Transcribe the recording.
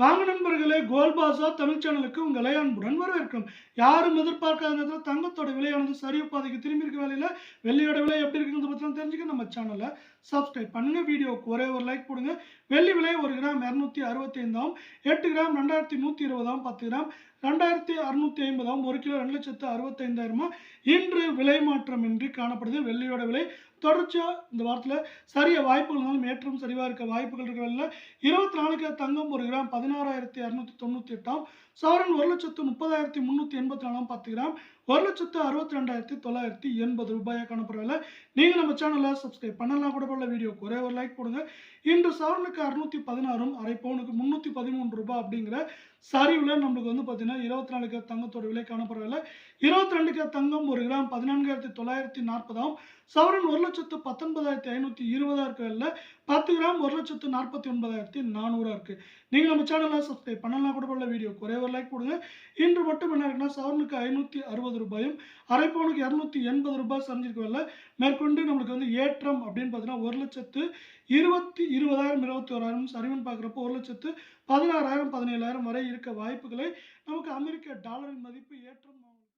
வாங்க நண்பர்களே, கோல்ட் பாஸார் தமிழ் சேனலுக்கு உங்களை அன்புடன் வரவேற்கிறோம். யாரும் எதிர்பார்க்காத நேரத்தில் தங்கத்தோட விலையானது சரிவு பாதைக்கு திரும்பி இருக்க வேலையில் வெள்ளியோட விலை எப்படி இருக்குங்கிறத பற்றி தெரிஞ்சுக்க நம்ம சேனலை சப்ஸ்கிரைப் பண்ணுங்க. வீடியோவுக்கு ஒரே ஒரு லைக் போடுங்க. வெள்ளி விலை 1 கிராம் 265 8 கிராம் 2120 10 கிராம் 2650 1 கிலோ 2,65,000 இன்று விலை மாற்றமின்றி காணப்படுது. வெள்ளியோட விலை தொடர்ச்சியாக இந்த வாரத்தில் சரிய வாய்ப்புகள் இருந்தாலும் ஏற்றம் சரிவாக இருக்க வாய்ப்புகள் இருக்கிற 24 கேரட் தங்கம் 1 கிராம் 16,298 சவரன் 1,30,384 10 கிராம் 1,62,980 ரூபாயாக காணப்படுறதில்ல. நீங்கள் நம்ம சேனலை சப்ஸ்கிரைப் பண்ணலாம் கூட போல வீடியோக்கு ஒரே ஒரு லைக் போடுங்க. இன்று சவரனுக்கு 616 அரை பவுனுக்கு 313 ரூபாய் அப்படிங்கிற சரிவில் நம்மளுக்கு வந்து பார்த்தீங்கன்னா 24 கேரட் தங்கத்தோட விலை காணப்படுறதில்ல. 22 கேரட் தங்கம் 1 கிராம் 14,940 சவரன் 1,19,520 இருக்கிறதில்ல. 10 கிராம் 1,49,400 இருக்கு. நீங்கள் நம்ம சேனலை சப்ஸ்கிரைப் பண்ணலாம் கூட போல வீடியோக்கு ஒரே ஒரு லைக் போடுங்க. இன்று மட்டும் என்ன இருக்குன்னா சவரனுக்கு 560 ரூபாயும் அரை பவுனுக்கு 280 ரூபாய் சரிஞ்சிருக்கவில்லை. மேற்கொண்டு நம்மளுக்கு வந்து ஏற்றம் அப்படின்னு பார்த்தீங்கன்னா 1,20,000 சரிவுன்னு பார்க்குறப்போ 1,16,000 17,000 வரை இருக்க வாய்ப்புகளை நமக்கு அமெரிக்க டாலரின் மதிப்பு ஏற்றம்